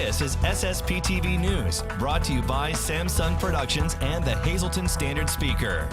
This is SSPTV News, brought to you by Samsung Productions and the Hazleton Standard Speaker.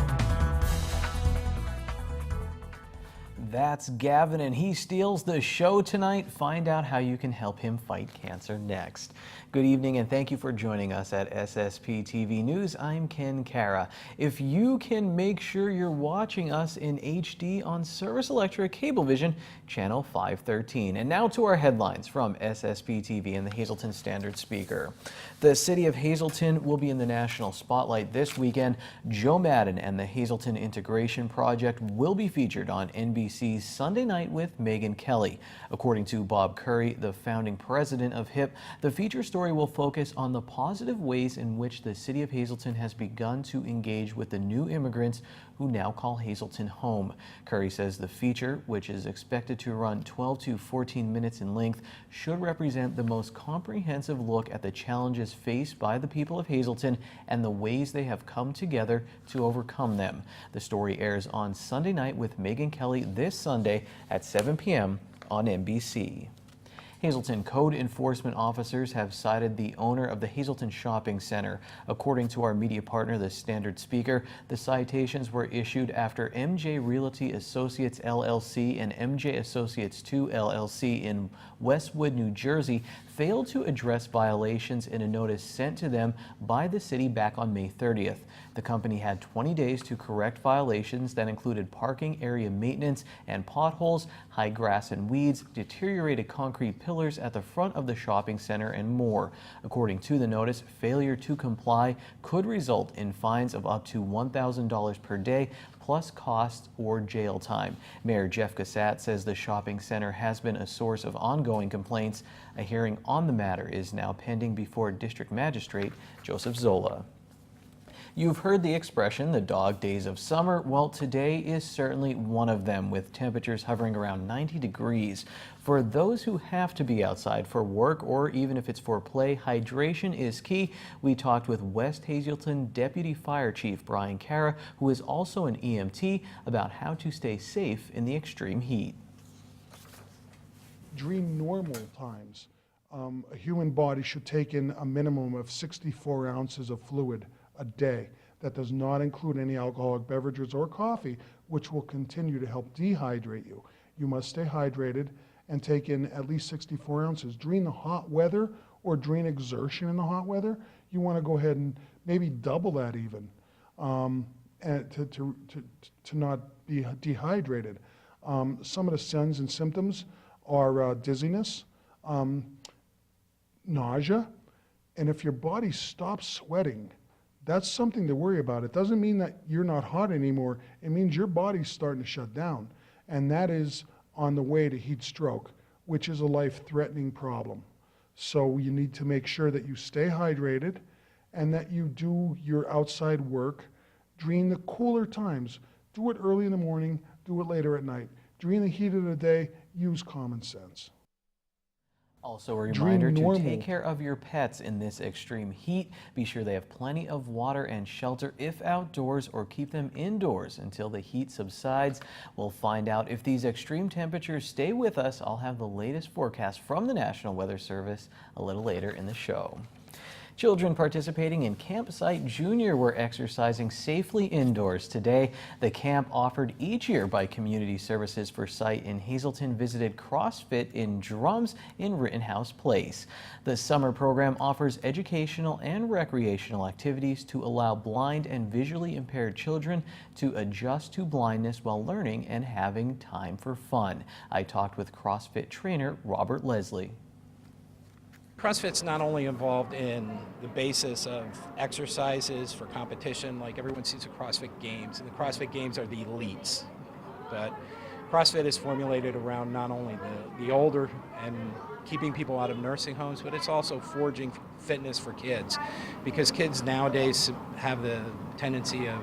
That's Gavin, and he steals the show tonight. Find out how you can help him fight cancer next. Good evening, and thank you for joining us at SSPTV News. I'm Ken Cara. If you can make sure you're watching us in HD on Service Electric Cablevision, channel 513. And now to our headlines from SSPTV and the Hazleton Standard Speaker. The city of Hazleton will be in the national spotlight this weekend. Joe Madden and the Hazleton Integration Project will be featured on NBC's Sunday Night with Megyn Kelly. According to Bob Curry, the founding president of HIP, the feature story will focus on the positive ways in which the city of Hazleton has begun to engage with the new immigrants who now call Hazleton home. Curry says the feature, which is expected to run 12 to 14 minutes in length, should represent the most comprehensive look at the challenges faced by the people of Hazleton and the ways they have come together to overcome them. The story airs on Sunday Night with Megyn Kelly this Sunday at 7 p.m. on NBC. Hazleton code enforcement officers have cited the owner of the Hazleton Shopping Center. According to our media partner, the Standard Speaker, the citations were issued after MJ Realty Associates LLC and MJ Associates 2 LLC in Westwood, New Jersey, failed to address violations in a notice sent to them by the city back on May 30th. The company had 20 days to correct violations that included parking area maintenance and potholes, high grass and weeds, deteriorated concrete pillars at the front of the shopping center, and more. According to the notice, failure to comply could result in fines of up to $1,000 per day, plus costs or jail time. Mayor Jeff Cassatt says the shopping center has been a source of ongoing complaints. A hearing on the matter is now pending before District Magistrate Joseph Zola. You've heard the expression, the dog days of summer. Well, today is certainly one of them, with temperatures hovering around 90 degrees. For those who have to be outside for work or even if it's for play, hydration is key. We talked with West Hazleton Deputy Fire Chief Brian Cara, who is also an EMT, about how to stay safe in the extreme heat. During normal times, a human body should take in a minimum of 64 ounces of fluid a day. That does not include any alcoholic beverages or coffee, which will continue to help dehydrate you. You must stay hydrated and take in at least 64 ounces. During the hot weather or during exertion in the hot weather, you want to go ahead and maybe double that even, and to not be dehydrated. Some of the signs and symptoms are dizziness, nausea, and if your body stops sweating, that's something to worry about. It doesn't mean that you're not hot anymore. It means your body's starting to shut down. And that is on the way to heat stroke, which is a life-threatening problem. So you need to make sure that you stay hydrated and that you do your outside work during the cooler times. Do it early in the morning, do it later at night. During the heat of the day, use common sense. Also a reminder to take care of your pets in this extreme heat. Be sure they have plenty of water and shelter if outdoors, or keep them indoors until the heat subsides. We'll find out if these extreme temperatures stay with us. I'll have the latest forecast from the National Weather Service a little later in the show. Children participating in Camp Site Junior were exercising safely indoors today. The camp, offered each year by Community Services for Site in Hazleton, visited CrossFit in Drums in Rittenhouse Place. The summer program offers educational and recreational activities to allow blind and visually impaired children to adjust to blindness while learning and having time for fun. I talked with CrossFit trainer Robert Leslie. CrossFit's not only involved in the basis of exercises for competition, like everyone sees the CrossFit Games, and the CrossFit Games are the elites. But CrossFit is formulated around not only the older and keeping people out of nursing homes, but it's also forging fitness for kids, because kids nowadays have the tendency of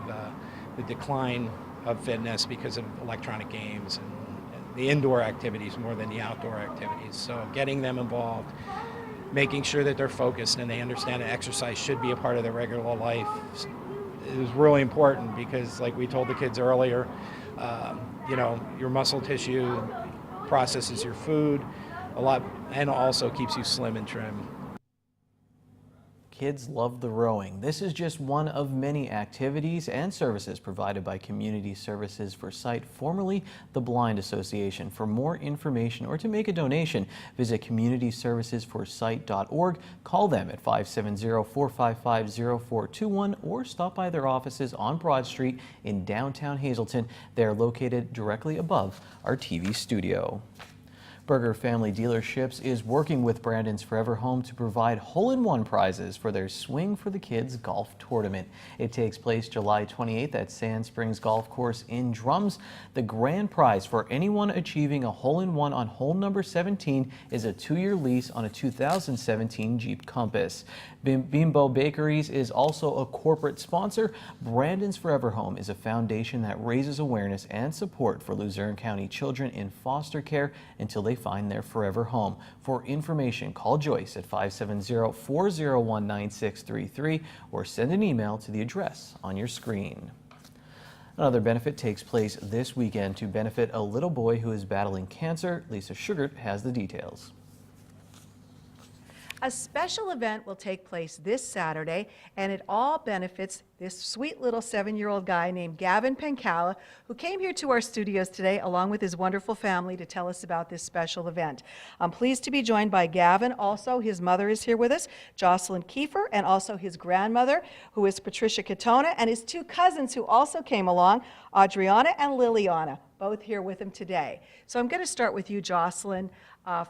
the decline of fitness because of electronic games and the indoor activities more than the outdoor activities. So getting them involved, making sure that they're focused and they understand that exercise should be a part of their regular life is really important, because like we told the kids earlier, you know, your muscle tissue processes your food a lot and also keeps you slim and trim. kids love the rowing. This is just one of many activities and services provided by Community Services for Sight, formerly the Blind Association. For more information or to make a donation, visit communityservicesforsight.org. Call them at 570-455-0421 or stop by their offices on Broad Street in downtown Hazleton. They're located directly above our TV studio. Berger Family Dealerships is working with Brandon's Forever Home to provide hole-in-one prizes for their Swing for the Kids golf tournament. It takes place July 28th at Sand Springs Golf Course in Drums. The grand prize for anyone achieving a hole-in-one on hole number 17 is a 2-year lease on a 2017 Jeep Compass. Bimbo Bakeries is also a corporate sponsor. Brandon's Forever Home is a foundation that raises awareness and support for Luzerne County children in foster care until they find their forever home. For information, call Joyce at 570-401-9633 or send an email to the address on your screen. Another benefit takes place this weekend to benefit a little boy who is battling cancer. Lisa Sugart has the details. A special event will take place this Saturday, and it all benefits this sweet little 7-year-old guy named Gavin Benefit, who came here to our studios today along with his wonderful family to tell us about this special event. I'm pleased to be joined by Gavin. Also, his mother is here with us, Jocelyn Kiefer, and also his grandmother, who is Patricia Katona, and his 2 cousins who also came along, Adriana and Liliana, both here with him today. So I'm going to start with you, Jocelyn.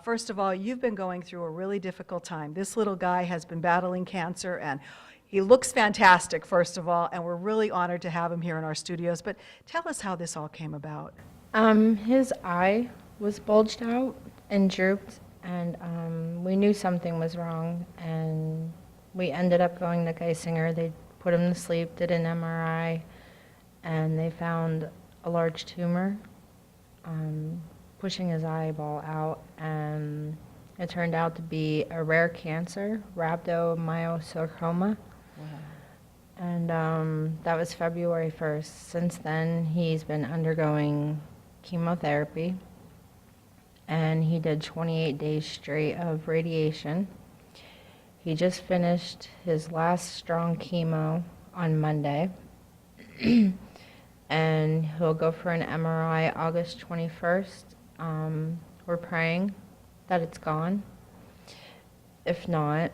First of all, you've been going through a really difficult time. This little guy has been battling cancer, and he looks fantastic, first of all, and we're really honored to have him here in our studios. But tell us how this all came about. His eye was bulged out and drooped, and we knew something was wrong, and we ended up going to Geisinger. They put him to sleep, did an MRI, and they found a large tumor pushing his eyeball out, and it turned out to be a rare cancer, rhabdomyosarcoma. Wow. And that was February 1st. Since then, he's been undergoing chemotherapy, and he did 28 days straight of radiation. He just finished his last strong chemo on Monday, and he'll go for an MRI August 21st. We're praying that it's gone. If not,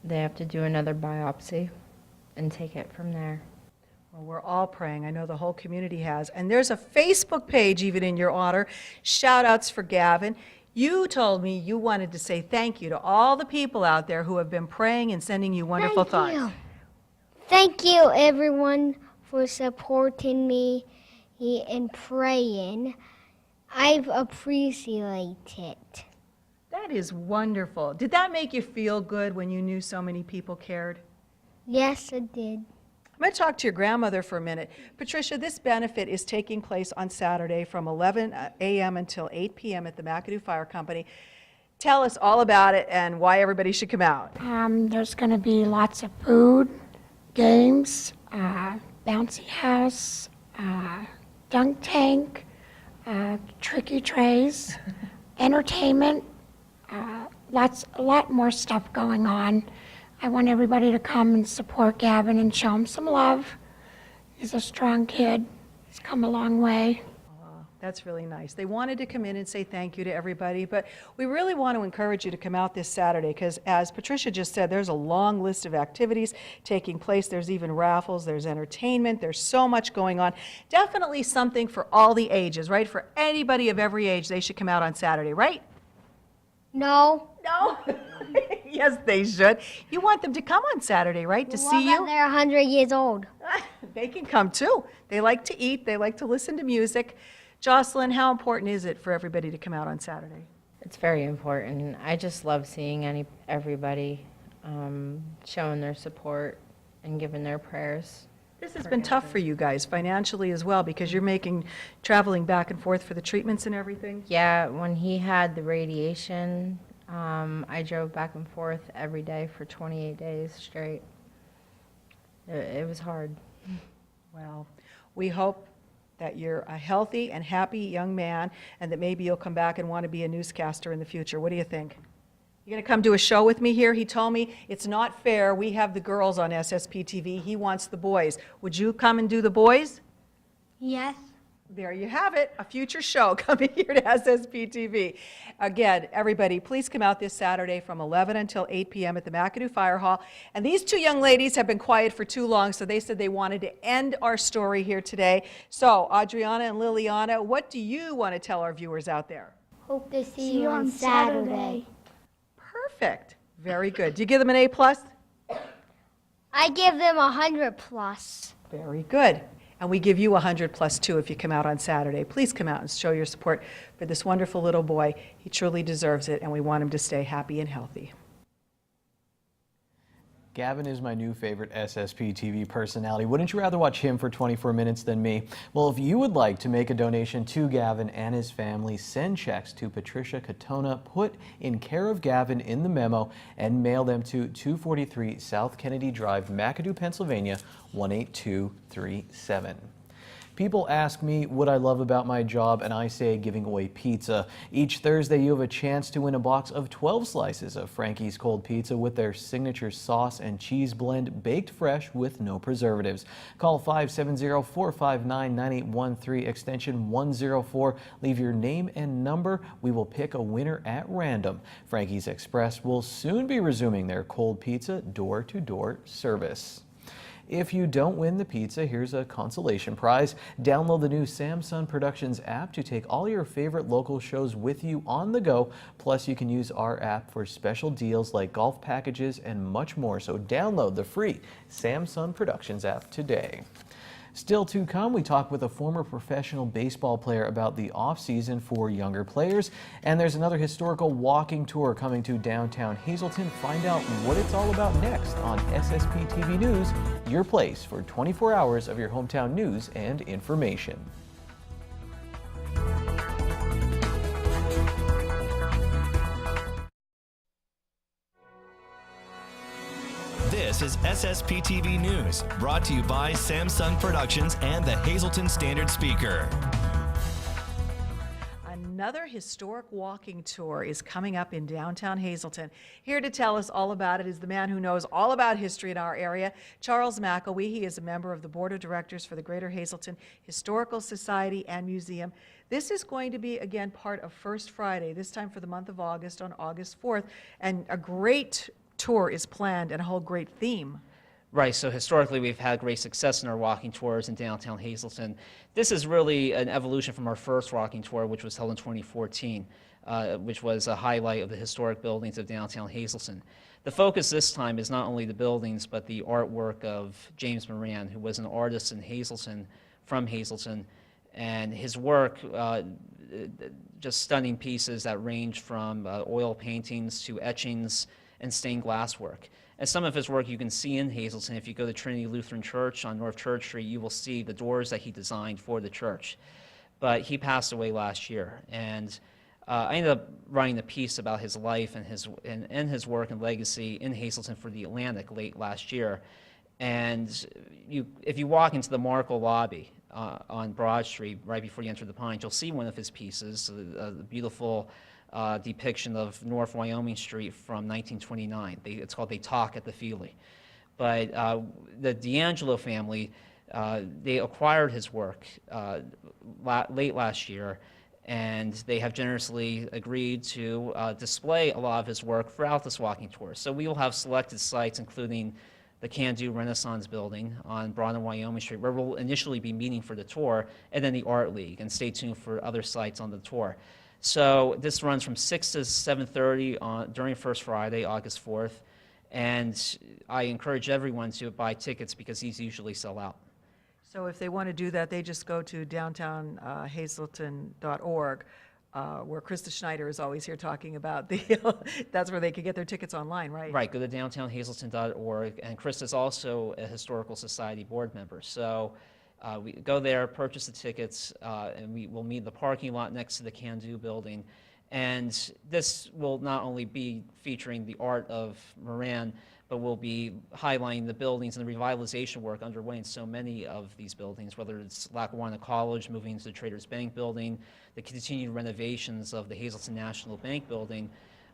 they have to do another biopsy and take it from there. Well, we're all praying. I know the whole community has. And there's a Facebook page even in your honor. Shout outs for Gavin. You told me you wanted to say thank you to all the people out there who have been praying and sending you wonderful thoughts. Thank you, everyone, for supporting me and praying. I've appreciated it. That is wonderful. Did that make you feel good when you knew so many people cared? Yes, it did. I'm going to talk to your grandmother for a minute. Patricia, this benefit is taking place on Saturday from 11 a.m. until 8 p.m. at the McAdoo Fire Company. Tell us all about it and why everybody should come out. There's going to be lots of food, games, bouncy house, dunk tank, tricky trays, entertainment, a lot more stuff going on. I want everybody to come and support Gavin and show him some love. He's a strong kid. He's come a long way. That's really nice. They wanted to come in and say thank you to everybody, but we really want to encourage you to come out this Saturday because, as Patricia just said, there's a long list of activities taking place. There's even raffles, there's entertainment, there's so much going on. Definitely something for all the ages, right? For anybody of every age, they should come out on Saturday, right? No. No? Yes, they should. You want them to come on Saturday, right, to see you? They're 100 years old. They can come too. They like to eat, they like to listen to music. Jocelyn, how important is it for everybody to come out on Saturday? It's very important. I just love seeing everybody showing their support and giving their prayers. This has been tough for you guys financially as well because you're traveling back and forth for the treatments and everything. Yeah, when he had the radiation, I drove back and forth every day for 28 days straight. It was hard. Well, we hope that you're a healthy and happy young man and that maybe you'll come back and want to be a newscaster in the future. What do you think? You gonna come do a show with me here? He told me it's not fair. We have the girls on SSPTV. He wants the boys. Would you come and do the boys? Yes. There you have it, a future show coming here to SSPTV. Again, everybody, please come out this Saturday from 11 until 8 p.m. at the McAdoo Fire Hall. And these two young ladies have been quiet for too long, so they said they wanted to end our story here today. So, Adriana and Liliana, what do you want to tell our viewers out there? Hope to see you on Saturday. Perfect. Very good. Do you give them an A+? I give them 100+. Very good. And we give you 100+ too if you come out on Saturday. Please come out and show your support for this wonderful little boy. He truly deserves it, and we want him to stay happy and healthy. Gavin is my new favorite SSPTV personality. Wouldn't you rather watch him for 24 minutes than me? Well, if you would like to make a donation to Gavin and his family, send checks to Patricia Katona, put in care of Gavin in the memo, and mail them to 243 South Kennedy Drive, McAdoo, Pennsylvania, 18237. People ask me what I love about my job, and I say giving away pizza. Each Thursday, you have a chance to win a box of 12 slices of Frankie's Cold Pizza with their signature sauce and cheese blend, baked fresh with no preservatives. Call 570-459-9813, extension 104. Leave your name and number. We will pick a winner at random. Frankie's Express will soon be resuming their cold pizza door-to-door service. If you don't win the pizza, here's a consolation prize. Download the new Samsung Productions app to take all your favorite local shows with you on the go. Plus, you can use our app for special deals like golf packages and much more. So download the free Samsung Productions app today. Still to come, we talk with a former professional baseball player about the off-season for younger players. And there's another historical walking tour coming to downtown Hazleton. Find out what it's all about next on SSPTV News, your place for 24 hours of your hometown news and information. This is SSPTV News, brought to you by Samsung Productions and the Hazleton Standard Speaker. Another historic walking tour is coming up in downtown Hazleton. Here to tell us all about it is the man who knows all about history in our area, Charles McElwee. He is a member of the Board of Directors for the Greater Hazleton Historical Society and Museum. This is going to be, again, part of First Friday, this time for the month of August, on August 4th, and a great tour is planned and a whole great theme. Right, so historically we've had great success in our walking tours in downtown Hazleton. This is really an evolution from our first walking tour, which was held in 2014, which was a highlight of the historic buildings of downtown Hazleton. The focus this time is not only the buildings, but the artwork of James Moran, who was an artist in Hazleton, from Hazleton, and his work, just stunning pieces that range from oil paintings to etchings and stained glass work. And some of his work you can see in Hazleton. If you go to Trinity Lutheran Church on North Church Street, you will see the doors that he designed for the church. But he passed away last year, and I ended up writing a piece about his life and his work and legacy in Hazleton for the Atlantic late last year. And if you walk into the Markle lobby on Broad Street right before you enter the Pines, you'll see one of his pieces, the beautiful depiction of North Wyoming Street from 1929. It's called They Talk at the Feely. But the D'Angelo family, they acquired his work late last year, and they have generously agreed to display a lot of his work throughout this walking tour. So we will have selected sites, including the Can-Do Renaissance Building on Broad and Wyoming Street, where we'll initially be meeting for the tour, and then the Art League, and stay tuned for other sites on the tour. So this runs from 6 to 7:30 during First Friday, August 4th, and I encourage everyone to buy tickets because these usually sell out. So if they want to do that, they just go to downtownhazleton.org, where Krista Schneider is always here talking about that's where they could get their tickets online, right? Right, go to downtownhazleton.org, and Krista's also a Historical Society board member. So we go there, purchase the tickets, and we will meet in the parking lot next to the Can-Do building. And this will not only be featuring the art of Moran, but we'll be highlighting the buildings and the revitalization work underway in so many of these buildings, whether it's Lackawanna College moving to the Traders Bank building, the continued renovations of the Hazleton National Bank building,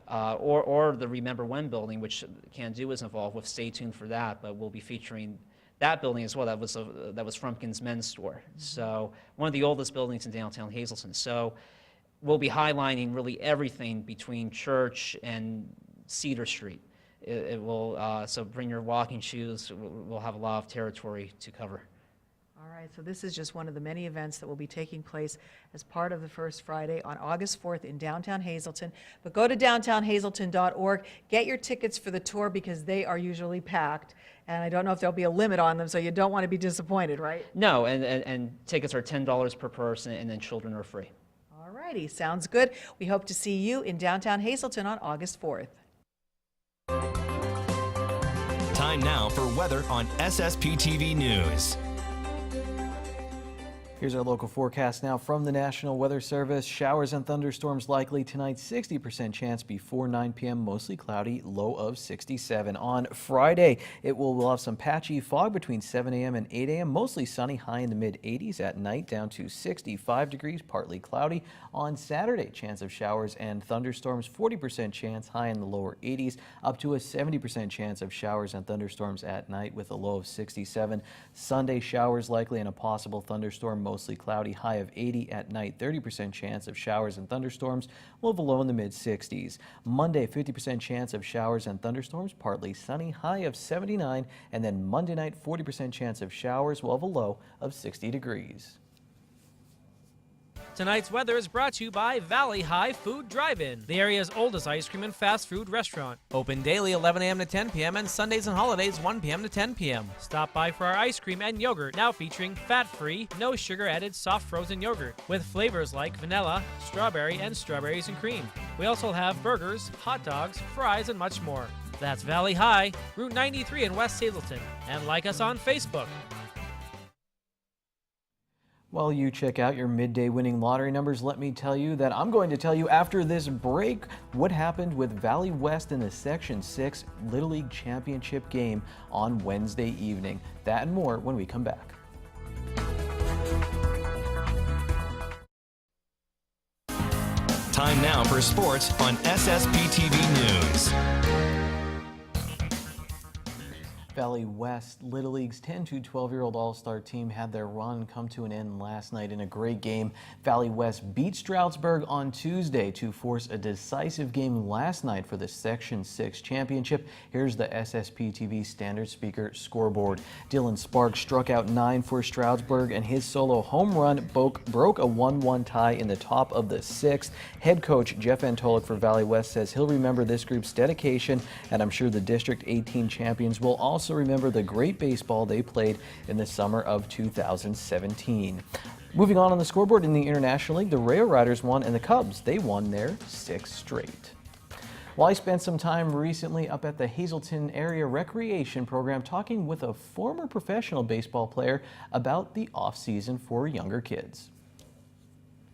or the Remember When building, which Can Do is involved with. Stay tuned for that, but we'll be featuring that building as well. That was Frumpkin's men's store. So one of the oldest buildings in downtown Hazleton. So we'll be highlighting really everything between Church and Cedar Street. It will, so bring your walking shoes. We'll have a lot of territory to cover. All right, so this is just one of the many events that will be taking place as part of the First Friday on August 4th in downtown Hazleton. But go to downtownhazleton.org, get your tickets for the tour because they are usually packed. And I don't know if there'll be a limit on them, so you don't want to be disappointed, right? No, and tickets are $10 per person, and then children are free. All righty, sounds good. We hope to see you in downtown Hazleton on August 4th. Time now for weather on SSPTV News. Here's our local forecast now from the National Weather Service. Showers and thunderstorms likely tonight, 60% chance before 9 p.m., mostly cloudy, low of 67. On Friday, we'll have some patchy fog between 7 a.m. and 8 a.m., mostly sunny, high in the mid-80s at night, down to 65 degrees, partly cloudy. On Saturday, chance of showers and thunderstorms, 40% chance, high in the lower 80s, up to a 70% chance of showers and thunderstorms at night with a low of 67. Sunday, showers likely and a possible thunderstorm, mostly cloudy, high of 80 at night, 30% chance of showers and thunderstorms, we'll have a low in the mid-60s. Monday, 50% chance of showers and thunderstorms, partly sunny, high of 79, and then Monday night, 40% chance of showers, we'll have a low of 60 degrees. Tonight's weather is brought to you by Valley High Food Drive-In, the area's oldest ice cream and fast food restaurant. Open daily 11 a.m. to 10 p.m. and Sundays and holidays 1 p.m. to 10 p.m. Stop by for our ice cream and yogurt, now featuring fat-free, no sugar-added soft frozen yogurt with flavors like vanilla, strawberry, and strawberries and cream. We also have burgers, hot dogs, fries, and much more. That's Valley High, Route 93 in West Hazleton. And like us on Facebook. While you check out your midday winning lottery numbers, let me tell you that I'm going to tell you after this break what happened with Valley West in the Section 6 Little League Championship game on Wednesday evening. That and more when we come back. Time now for sports on SSPTV News. Valley West Little League's 10 to 12-year-old all-star team had their run come to an end last night in a great game. Valley West beat Stroudsburg on Tuesday to force a decisive game last night for the Section 6 championship. Here's the SSPTV standard speaker scoreboard. Dylan Sparks struck out 9 for Stroudsburg, and his solo home run broke a 1-1 tie in the top of the 6th. Head coach Jeff Antolik for Valley West says he'll remember this group's dedication, and I'm sure the District 18 champions will also remember the great baseball they played in the summer of 2017. Moving on the scoreboard in the International League, the Rail Riders won and the Cubs, they won their 6th straight. Well, I spent some time recently up at the Hazleton Area Recreation Program talking with a former professional baseball player about the off-season for younger kids.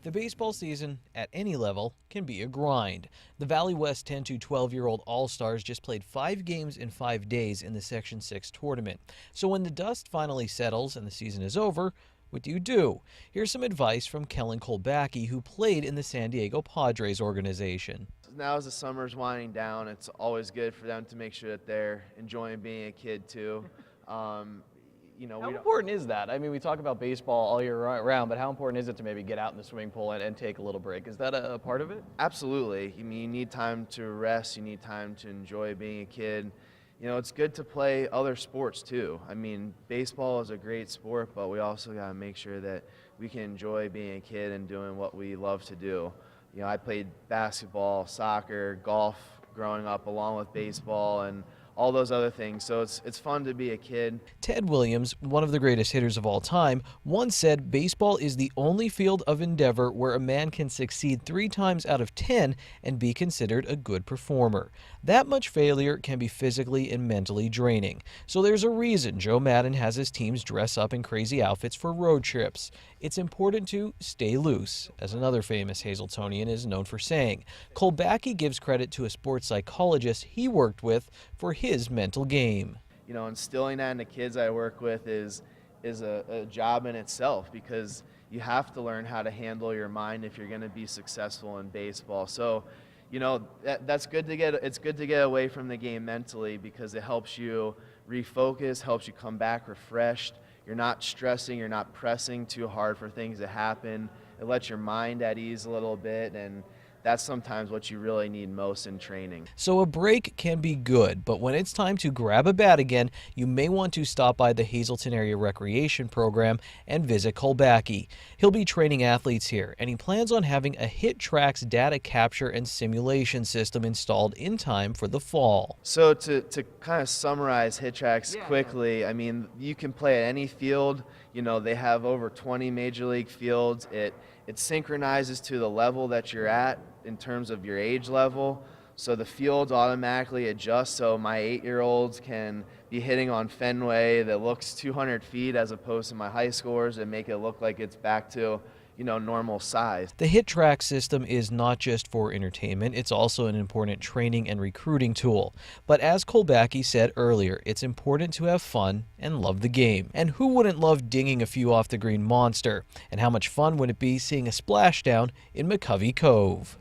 The baseball season, at any level, can be a grind. The Valley West 10 to 12-year-old All-Stars just played 5 games in 5 days in the Section 6 tournament. So when the dust finally settles and the season is over, what do you do? Here's some advice from Kellen Kolbacki, who played in the San Diego Padres organization. Now as the summer's winding down, it's always good for them to make sure that they're enjoying being a kid too. How important is that? I mean, we talk about baseball all year round, but how important is it to maybe get out in the swimming pool and take a little break? Is that a part of it? Absolutely. I mean, you need time to rest. You need time to enjoy being a kid. You know, it's good to play other sports too. I mean, baseball is a great sport, but we also got to make sure that we can enjoy being a kid and doing what we love to do. You know, I played basketball, soccer, golf growing up along with baseball and all those other things, so it's fun to be a kid. Ted Williams, one of the greatest hitters of all time, once said baseball is the only field of endeavor where a man can succeed 3 times out of 10 and be considered a good performer. That much failure can be physically and mentally draining. So there's a reason Joe Madden has his teams dress up in crazy outfits for road trips. It's important to stay loose, as another famous Hazletonian is known for saying. Kolbacki gives credit to a sports psychologist he worked with for his mental game. You know, instilling that in the kids I work with is a job in itself, because you have to learn how to handle your mind if you're going to be successful in baseball. So, you know, that's good to get. It's good to get away from the game mentally because it helps you refocus, helps you come back refreshed. You're not stressing, you're not pressing too hard for things to happen. It lets your mind at ease a little bit, and that's sometimes what you really need most in training. So a break can be good, but when it's time to grab a bat again, you may want to stop by the Hazleton Area Recreation Program and visit Kolbacki. He'll be training athletes here, and he plans on having a HitTrax data capture and simulation system installed in time for the fall. So to kind of summarize HitTrax quickly, I mean, you can play at any field. You know, they have over 20 major league fields. It synchronizes to the level that you're at in terms of your age level. So the fields automatically adjust, so my 8-year-olds can be hitting on Fenway that looks 200 feet as opposed to my high scores and make it look like it's back to, you know, normal size. The HitTrax system is not just for entertainment, it's also an important training and recruiting tool. But as Kolbacki said earlier, it's important to have fun and love the game. And who wouldn't love dinging a few off the green monster? And how much fun would it be seeing a splashdown in McCovey Cove?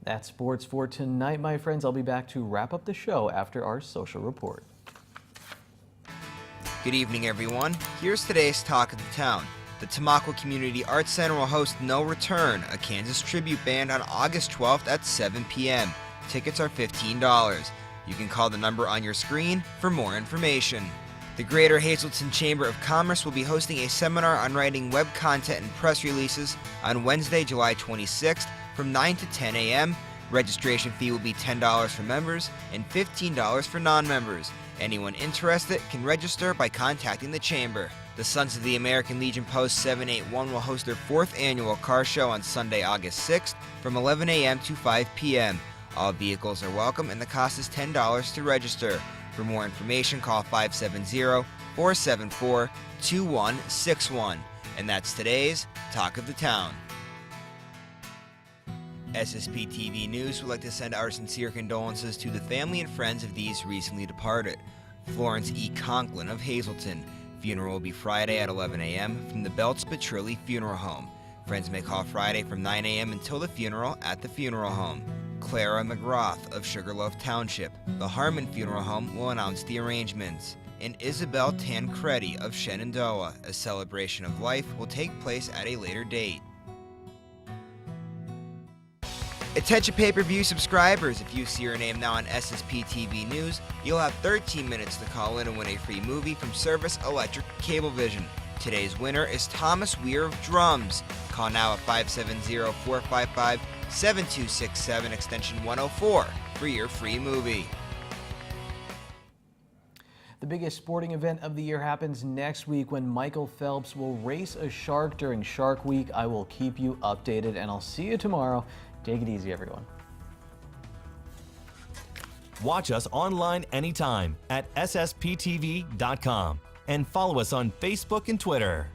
That's sports for tonight, my friends. I'll be back to wrap up the show after our social report. Good evening, everyone. Here's today's Talk of the Town. The Tamaqua Community Arts Center will host No Return, a Kansas tribute band, on August 12th at 7 p.m. Tickets are $15. You can call the number on your screen for more information. The Greater Hazleton Chamber of Commerce will be hosting a seminar on writing web content and press releases on Wednesday, July 26th from 9 to 10 a.m. Registration fee will be $10 for members and $15 for non-members. Anyone interested can register by contacting the Chamber. The Sons of the American Legion Post 781 will host their 4th annual car show on Sunday, August 6th from 11 a.m. to 5 p.m. All vehicles are welcome and the cost is $10 to register. For more information, call 570-474-2161. And that's today's Talk of the Town. SSPTV News would like to send our sincere condolences to the family and friends of these recently departed. Florence E. Conklin of Hazleton. Funeral will be Friday at 11 a.m. from the Belts Petrilli Funeral Home. Friends may call Friday from 9 a.m. until the funeral at the funeral home. Clara McGrath of Sugarloaf Township. The Harmon Funeral Home will announce the arrangements. And Isabel Tancredi of Shenandoah. A celebration of life will take place at a later date. Attention pay-per-view subscribers, if you see your name now on SSPTV News, you'll have 13 minutes to call in and win a free movie from Service Electric Cablevision. Today's winner is Thomas Weir of Drums. Call now at 570-455-7267, extension 104, for your free movie. The biggest sporting event of the year happens next week when Michael Phelps will race a shark during Shark Week. I will keep you updated, and I'll see you tomorrow. Take it easy, everyone. Watch us online anytime at ssptv.com and follow us on Facebook and Twitter.